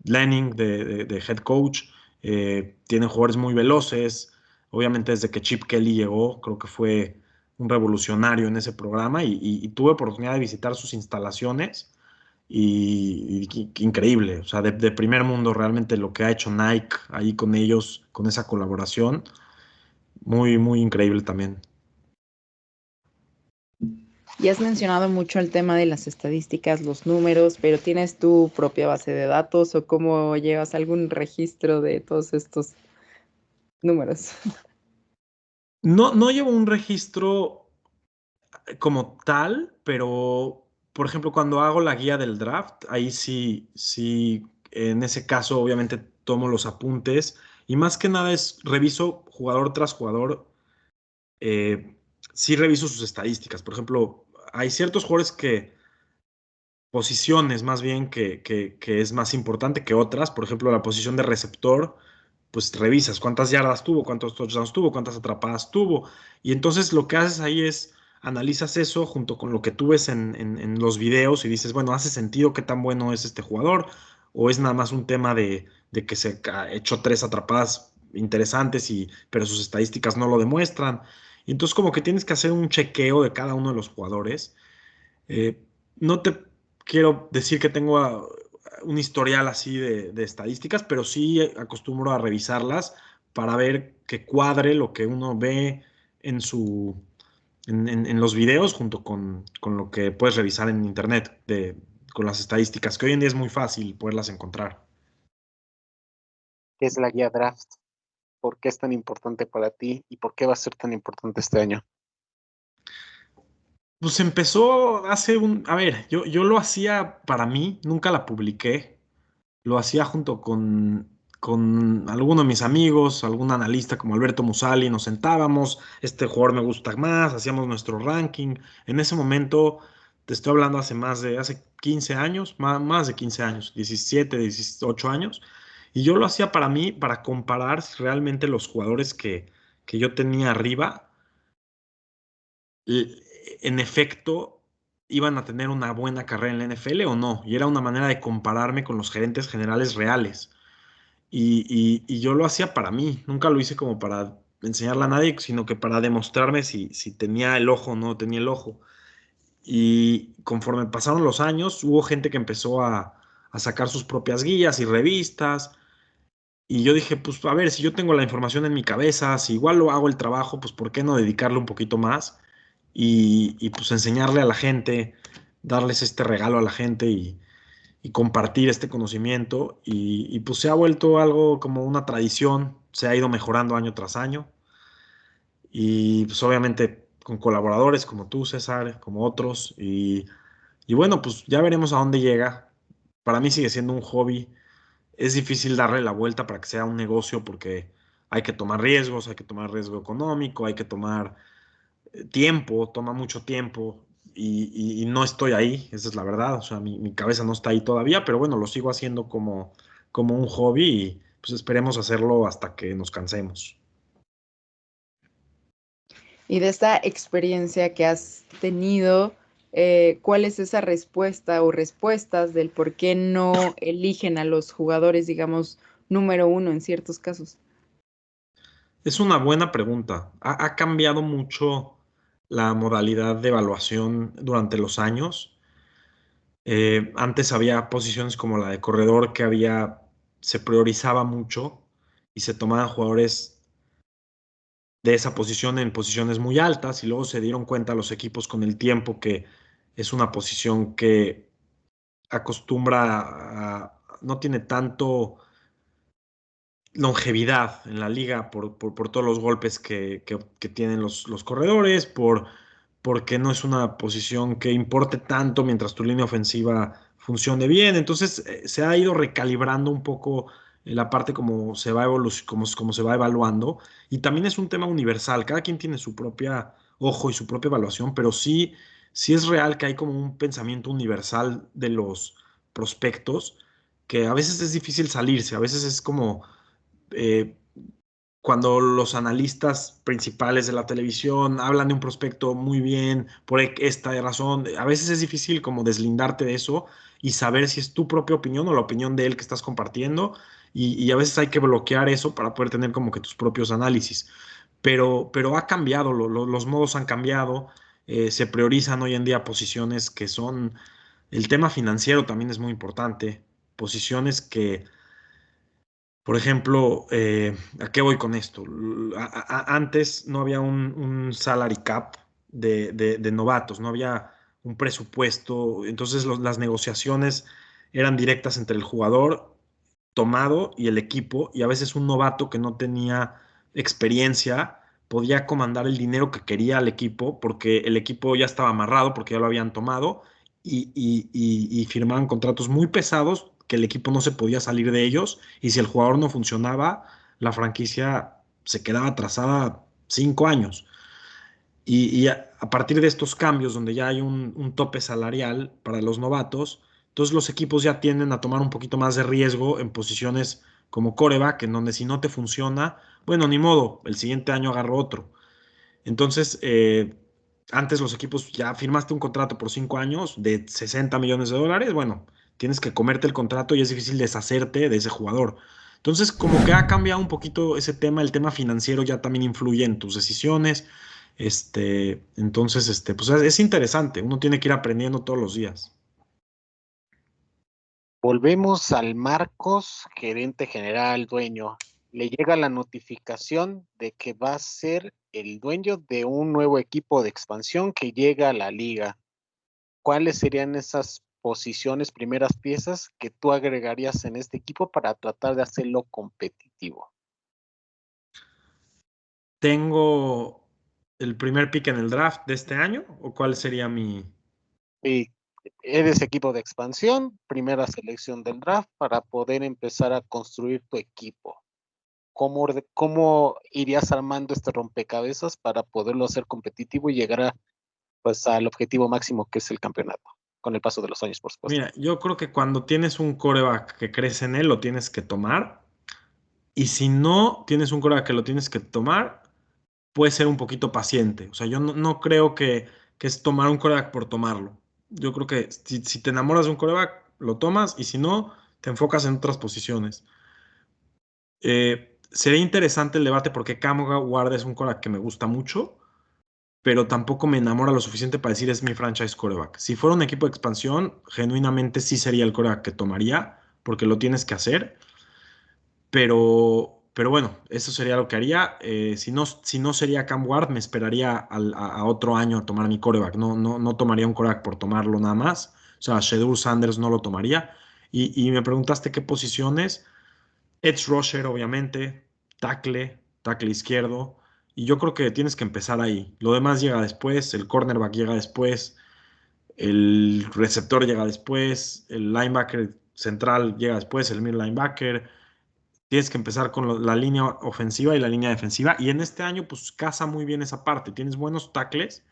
Lanning de head coach. Tienen jugadores muy veloces. Obviamente desde que Chip Kelly llegó, creo que fue un revolucionario en ese programa y tuve oportunidad de visitar sus instalaciones y increíble, o sea, de primer mundo realmente lo que ha hecho Nike ahí con ellos, con esa colaboración, muy, muy increíble también. Y has mencionado mucho el tema de las estadísticas, los números, pero ¿tienes tu propia base de datos o cómo llevas algún registro de todos estos números? No llevo un registro como tal, pero por ejemplo, cuando hago la guía del draft, ahí sí, en ese caso obviamente tomo los apuntes y más que nada reviso jugador tras jugador, eh, sí reviso sus estadísticas. Por ejemplo, hay ciertos jugadores posiciones más bien que es más importante que otras. Por ejemplo, la posición de receptor, pues revisas cuántas yardas tuvo, cuántos touchdowns tuvo, cuántas atrapadas tuvo. Y entonces lo que haces ahí es analizas eso junto con lo que tú ves en los videos y dices, bueno, ¿hace sentido qué tan bueno es este jugador? ¿O es nada más un tema de que se ha hecho 3 atrapadas interesantes, pero sus estadísticas no lo demuestran? Y entonces como que tienes que hacer un chequeo de cada uno de los jugadores. No te quiero decir que tengo un historial así de estadísticas, pero sí acostumbro a revisarlas para ver que cuadre lo que uno ve en en los videos junto con lo que puedes revisar en internet con las estadísticas, que hoy en día es muy fácil poderlas encontrar. ¿Qué es la guía draft? ¿Por qué es tan importante para ti y por qué va a ser tan importante este año? Pues empezó hace a ver, yo lo hacía para mí, nunca la publiqué, lo hacía junto con alguno de mis amigos, algún analista como Alberto Musali, nos sentábamos, este jugador me gusta más, hacíamos nuestro ranking. En ese momento, te estoy hablando hace 15 años, más de 15 años, 17, 18 años, y yo lo hacía para mí, para comparar si realmente los jugadores que yo tenía arriba, l- en efecto, iban a tener una buena carrera en la NFL o no, y era una manera de compararme con los gerentes generales reales. Y yo lo hacía para mí, nunca lo hice como para enseñarle a nadie, sino que para demostrarme si tenía el ojo o no tenía el ojo. Y conforme pasaron los años, hubo gente que empezó a sacar sus propias guías y revistas. Y yo dije, pues a ver, si yo tengo la información en mi cabeza, si igual lo hago el trabajo, pues ¿por qué no dedicarle un poquito más? Pues enseñarle a la gente, darles este regalo a la gente y compartir este conocimiento pues se ha vuelto algo como una tradición, se ha ido mejorando año tras año y pues obviamente con colaboradores como tú, César, como otros y bueno, pues ya veremos a dónde llega. Para mí sigue siendo un hobby, es difícil darle la vuelta para que sea un negocio porque hay que tomar riesgos, hay que tomar riesgo económico, hay que tomar tiempo, toma mucho tiempo y no estoy ahí, esa es la verdad, o sea, mi cabeza no está ahí todavía, pero bueno, lo sigo haciendo como un hobby y pues esperemos hacerlo hasta que nos cansemos. Y de esta experiencia que has tenido, ¿cuál es esa respuesta o respuestas del por qué no eligen a los jugadores, digamos, número uno en ciertos casos? Es una buena pregunta. Ha cambiado mucho la modalidad de evaluación durante los años. Antes había posiciones como la de corredor que se priorizaba mucho y se tomaban jugadores de esa posición en posiciones muy altas y luego se dieron cuenta los equipos con el tiempo que es una posición que no tiene tanto longevidad en la liga por todos los golpes que tienen los corredores, porque no es una posición que importe tanto mientras tu línea ofensiva funcione bien. Entonces se ha ido recalibrando un poco la parte como se va como se va evaluando. Y también es un tema universal. Cada quien tiene su propia ojo y su propia evaluación, pero sí es real que hay como un pensamiento universal de los prospectos que a veces es difícil salirse, a veces es como eh, cuando los analistas principales de la televisión hablan de un prospecto muy bien por esta razón, a veces es difícil como deslindarte de eso y saber si es tu propia opinión o la opinión de él que estás compartiendo y a veces hay que bloquear eso para poder tener como que tus propios análisis. Pero ha cambiado, los modos han cambiado, se priorizan hoy en día posiciones que son, el tema financiero también es muy importante, posiciones que por ejemplo, ¿a qué voy con esto? Antes no había un salary cap de novatos, no había un presupuesto, entonces las negociaciones eran directas entre el jugador tomado y el equipo, y a veces un novato que no tenía experiencia podía comandar el dinero que quería al equipo porque el equipo ya estaba amarrado, porque ya lo habían tomado, y firmaban contratos muy pesados que el equipo no se podía salir de ellos, y si el jugador no funcionaba, la franquicia se quedaba atrasada 5 años. Y a partir de estos cambios, donde ya hay un tope salarial para los novatos, entonces los equipos ya tienden a tomar un poquito más de riesgo en posiciones como coreback, en donde si no te funciona, bueno, ni modo, el siguiente año agarro otro. Entonces, antes los equipos ya firmaste un contrato por 5 años de $60 millones, bueno, tienes que comerte el contrato y es difícil deshacerte de ese jugador. Entonces, como que ha cambiado un poquito ese tema, el tema financiero ya también influye en tus decisiones. Entonces, pues es interesante, uno tiene que ir aprendiendo todos los días. Volvemos al Marcos, gerente general, dueño. Le llega la notificación de que va a ser el dueño de un nuevo equipo de expansión que llega a la liga. ¿Cuáles serían esas posiciones, primeras piezas que tú agregarías en este equipo para tratar de hacerlo competitivo? ¿Tengo el primer pick en el draft de este año o cuál sería mi... Y eres equipo de expansión, primera selección del draft para poder empezar a construir tu equipo. ¿Cómo irías armando este rompecabezas para poderlo hacer competitivo y llegar pues, al objetivo máximo que es el campeonato, con el paso de los años, por supuesto? Mira, yo creo que cuando tienes un quarterback que crees en él, lo tienes que tomar. Y si no tienes un quarterback que lo tienes que tomar, puedes ser un poquito paciente. O sea, yo no creo que es tomar un quarterback por tomarlo. Yo creo que si te enamoras de un quarterback, lo tomas y si no, te enfocas en otras posiciones. Sería interesante el debate porque Cam Ward es un quarterback que me gusta mucho, pero tampoco me enamora lo suficiente para decir es mi franchise quarterback. Si fuera un equipo de expansión, genuinamente sí sería el quarterback que tomaría, porque lo tienes que hacer. Pero bueno, eso sería lo que haría. Si no sería Cam Ward, me esperaría a otro año a tomar mi quarterback. No tomaría un quarterback por tomarlo nada más. O sea, Shedeur Sanders no lo tomaría. Y me preguntaste qué posiciones. Edge rusher, obviamente. Tackle izquierdo. Y yo creo que tienes que empezar ahí. Lo demás llega después. El cornerback llega después. El receptor llega después. El linebacker central llega después. El middle linebacker. Tienes que empezar con la línea ofensiva y la línea defensiva. Y en este año, pues casa muy bien esa parte. Tienes buenos tackles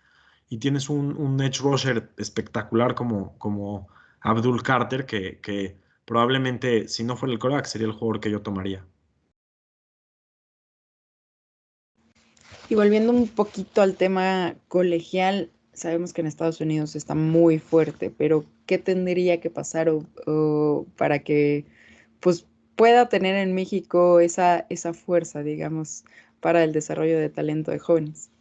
y tienes un edge rusher espectacular como Abdul Carter, que probablemente, si no fuera el quarterback, sería el jugador que yo tomaría. Y volviendo un poquito al tema colegial, sabemos que en Estados Unidos está muy fuerte, pero ¿qué tendría que pasar o para que pues, pueda tener en México esa fuerza, digamos, para el desarrollo de talento de jóvenes?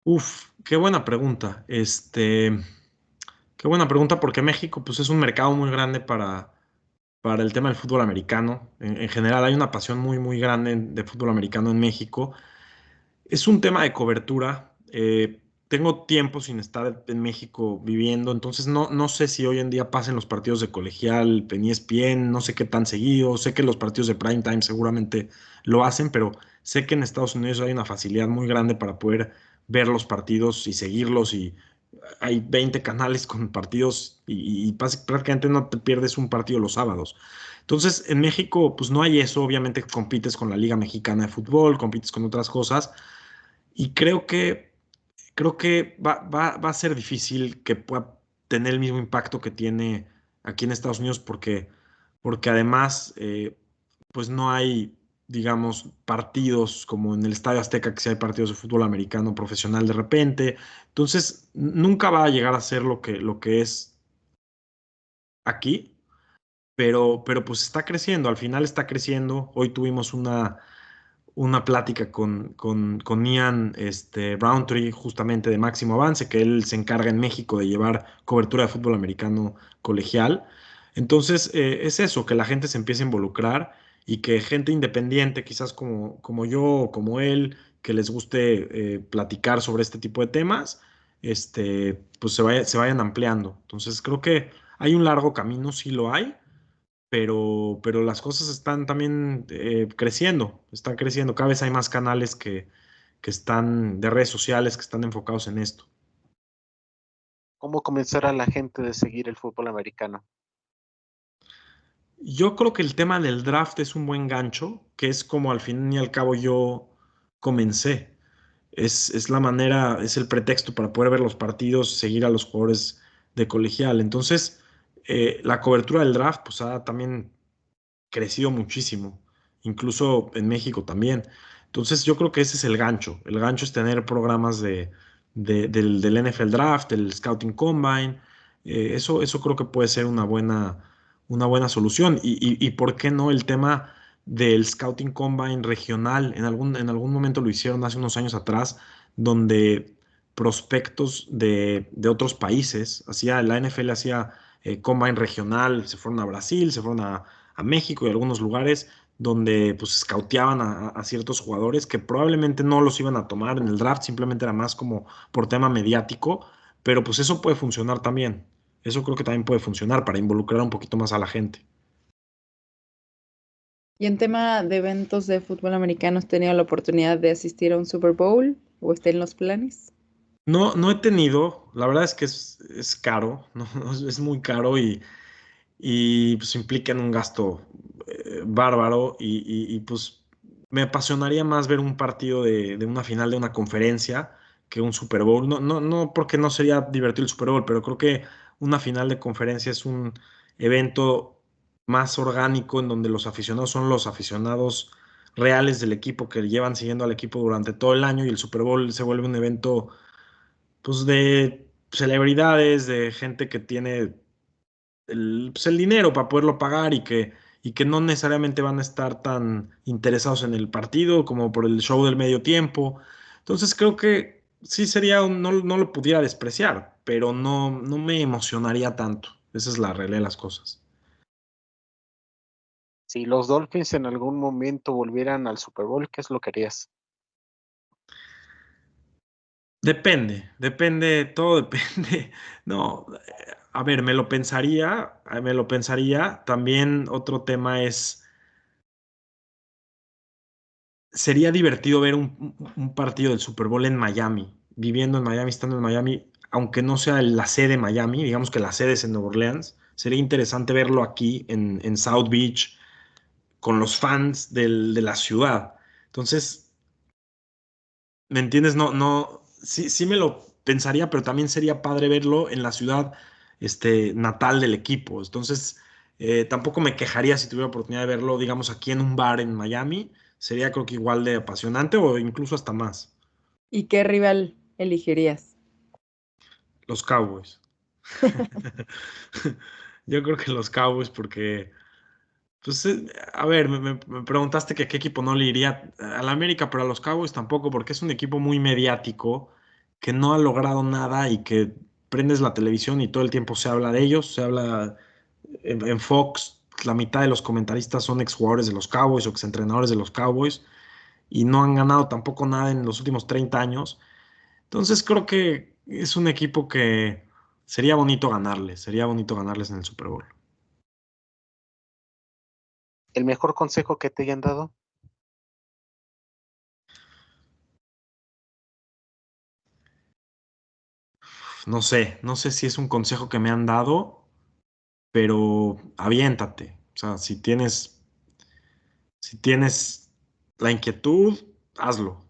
Uf, qué buena pregunta. Qué buena pregunta porque México pues, es un mercado muy grande para el tema del fútbol americano. En general hay una pasión muy, muy grande de fútbol americano en México. Es un tema de cobertura. Tengo tiempo sin estar en México viviendo, entonces no sé si hoy en día pasen los partidos de colegial en ESPN, no sé qué tan seguido, sé que los partidos de prime time seguramente lo hacen, pero sé que en Estados Unidos hay una facilidad muy grande para poder ver los partidos y seguirlos y hay 20 canales con partidos y prácticamente no te pierdes un partido los sábados. Entonces, en México, pues no hay eso. Obviamente compites con la Liga Mexicana de Fútbol, compites con otras cosas. Y creo que va a ser difícil que pueda tener el mismo impacto que tiene aquí en Estados Unidos porque además pues no hay, digamos, partidos como en el Estadio Azteca, que sí hay partidos de fútbol americano profesional de repente. Entonces, nunca va a llegar a ser lo que es aquí, pero pues está creciendo, al final está creciendo. Hoy tuvimos una plática con Ian Roundtree, justamente de Máximo Avance, que él se encarga en México de llevar cobertura de fútbol americano colegial. Entonces, es eso, que la gente se empiece a involucrar y que gente independiente, quizás como yo o como él, que les guste platicar sobre este tipo de temas, pues se vayan ampliando. Entonces, creo que hay un largo camino, sí lo hay, pero las cosas están también creciendo, están creciendo. Cada vez hay más canales que están de redes sociales que están enfocados en esto. ¿Cómo convencer a la gente de seguir el fútbol americano? Yo creo que el tema del draft es un buen gancho, que es como al fin y al cabo yo comencé. Es la manera, es el pretexto para poder ver los partidos, seguir a los jugadores de colegial. Entonces, la cobertura del draft pues ha también crecido muchísimo, incluso en México también. Entonces yo creo que ese es el gancho. El gancho es tener programas del NFL Draft, del Scouting Combine. Eso creo que puede ser una buena solución. Y por qué no el tema del Scouting Combine regional? En algún momento lo hicieron hace unos años atrás, donde prospectos de otros países, la NFL hacía Combine regional, se fueron a Brasil, se fueron a México y a algunos lugares donde pues scouteaban a ciertos jugadores que probablemente no los iban a tomar en el draft, simplemente era más como por tema mediático, pero pues eso puede funcionar también. Eso creo que también puede funcionar para involucrar un poquito más a la gente. Y en tema de eventos de fútbol americano, ¿has tenido la oportunidad de asistir a un Super Bowl o está en los planes? No, no he tenido, la verdad es que es caro, ¿no? Es muy caro y pues implica en un gasto bárbaro pues me apasionaría más ver un partido de una final de una conferencia que un Super Bowl. No, no, no porque no sería divertido el Super Bowl, pero creo que una final de conferencia es un evento más orgánico en donde los aficionados son los aficionados reales del equipo que llevan siguiendo al equipo durante todo el año y el Super Bowl se vuelve un evento pues de celebridades, de gente que tiene pues, el dinero para poderlo pagar y que no necesariamente van a estar tan interesados en el partido como por el show del medio tiempo. Entonces creo que sí sería, no lo pudiera despreciar, pero no me emocionaría tanto. Esa es la realidad de las cosas. Si los Dolphins en algún momento volvieran al Super Bowl, ¿qué es lo que harías? Depende, todo depende. No, a ver, me lo pensaría. También otro tema es sería divertido ver un partido del Super Bowl en Miami, viviendo en Miami, estando en Miami, aunque no sea la sede Miami, digamos que la sede es en Nueva Orleans, sería interesante verlo aquí en South Beach con los fans de la ciudad. Entonces, ¿me entiendes? Sí me lo pensaría, pero también sería padre verlo en la ciudad natal del equipo. Entonces, tampoco me quejaría si tuviera oportunidad de verlo, digamos, aquí en un bar en Miami. Sería creo que igual de apasionante o incluso hasta más. ¿Y qué rival elegirías? Los Cowboys. Yo creo que los Cowboys porque, pues, a ver, me preguntaste que a qué equipo no le iría a la América, pero a los Cowboys tampoco, porque es un equipo muy mediático que no ha logrado nada y que prendes la televisión y todo el tiempo se habla de ellos, se habla en Fox, la mitad de los comentaristas son exjugadores de los Cowboys o exentrenadores de los Cowboys y no han ganado tampoco nada en los últimos 30 años. Entonces creo que es un equipo que sería bonito ganarles en el Super Bowl. ¿El mejor consejo que te hayan dado? No sé si es un consejo que me han dado, pero aviéntate. O sea, si tienes la inquietud, hazlo.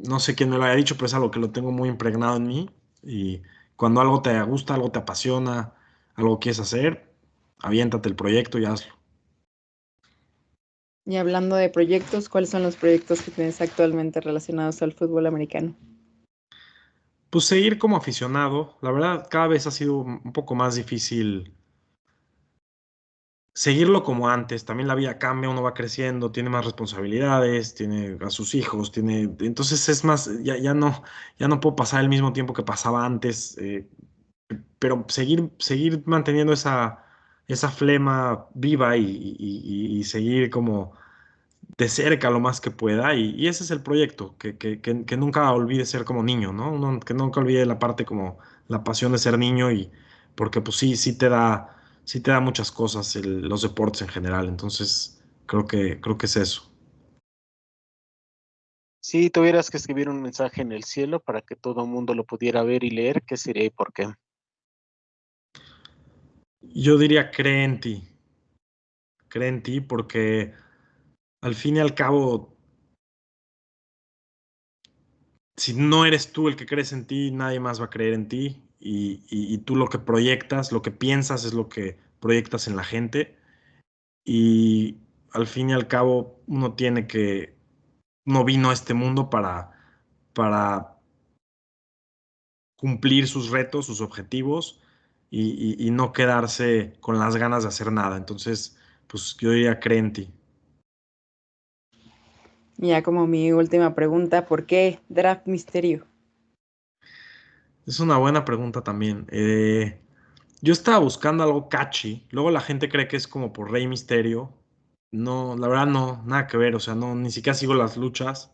No sé quién me lo haya dicho, pero es algo que lo tengo muy impregnado en mí. Y cuando algo te gusta, algo te apasiona, algo quieres hacer, aviéntate el proyecto y hazlo. Y hablando de proyectos, ¿cuáles son los proyectos que tienes actualmente relacionados al fútbol americano? Pues seguir como aficionado, la verdad, cada vez ha sido un poco más difícil seguirlo como antes. También la vida cambia, uno va creciendo, tiene más responsabilidades, tiene a sus hijos, entonces es más, ya no puedo pasar el mismo tiempo que pasaba antes, pero seguir manteniendo esa flema viva y seguir como de cerca lo más que pueda. Y ese es el proyecto, que nunca olvide ser como niño, ¿no? Que nunca olvide la parte como la pasión de ser niño porque pues sí te da muchas cosas los deportes en general. Entonces creo que es eso. Si tuvieras que escribir un mensaje en el cielo para que todo el mundo lo pudiera ver y leer, ¿qué sería y por qué? Yo diría cree en ti porque al fin y al cabo, si no eres tú el que crees en ti, nadie más va a creer en ti y tú lo que proyectas, lo que piensas es lo que proyectas en la gente y al fin y al cabo uno tiene que uno vino a este mundo para cumplir sus retos, sus objetivos y no quedarse con las ganas de hacer nada. Entonces, pues yo diría, cree en ti. Y ya como mi última pregunta, ¿por qué Draft Misterio? Es una buena pregunta también. Yo estaba buscando algo catchy. Luego la gente cree que es como por Rey Misterio. No, la verdad no, nada que ver. O sea, no, ni siquiera sigo las luchas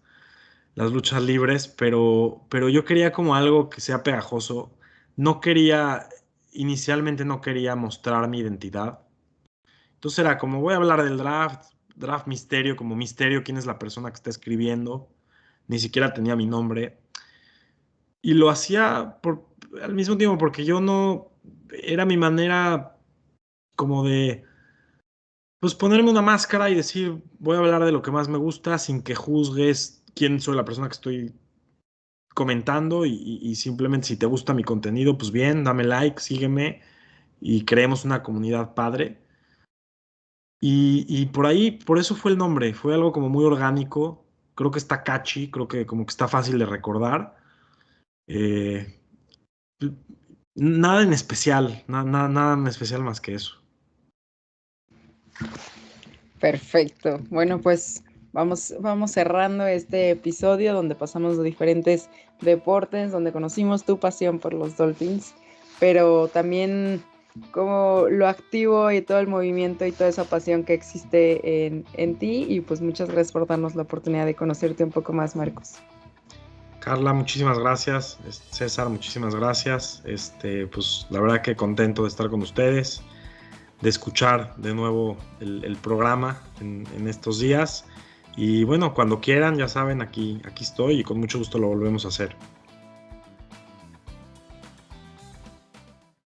libres, pero yo quería como algo que sea pegajoso. No quería, inicialmente no quería mostrar mi identidad. Entonces era como voy a hablar del draft misterio, como misterio, quién es la persona que está escribiendo. Ni siquiera tenía mi nombre. Y lo hacía al mismo tiempo porque yo no, era mi manera como de, pues ponerme una máscara y decir, voy a hablar de lo que más me gusta sin que juzgues quién soy la persona que estoy comentando y simplemente si te gusta mi contenido, pues bien, dame like, sígueme y creemos una comunidad padre. Y por ahí, por eso fue el nombre, fue algo como muy orgánico, creo que está catchy, creo que como que está fácil de recordar. Eh, Nada en especial, nada en especial más que eso. Perfecto. Bueno, pues vamos cerrando este episodio donde pasamos de diferentes deportes, donde conocimos tu pasión por los Dolphins, pero también como lo activo y todo el movimiento y toda esa pasión que existe en ti. Y pues muchas gracias por darnos la oportunidad de conocerte un poco más, Marcos. Carla, muchísimas gracias. César, muchísimas gracias. Pues la verdad que contento de estar con ustedes, de escuchar de nuevo el programa en estos días. Y bueno, cuando quieran, ya saben, aquí estoy y con mucho gusto lo volvemos a hacer.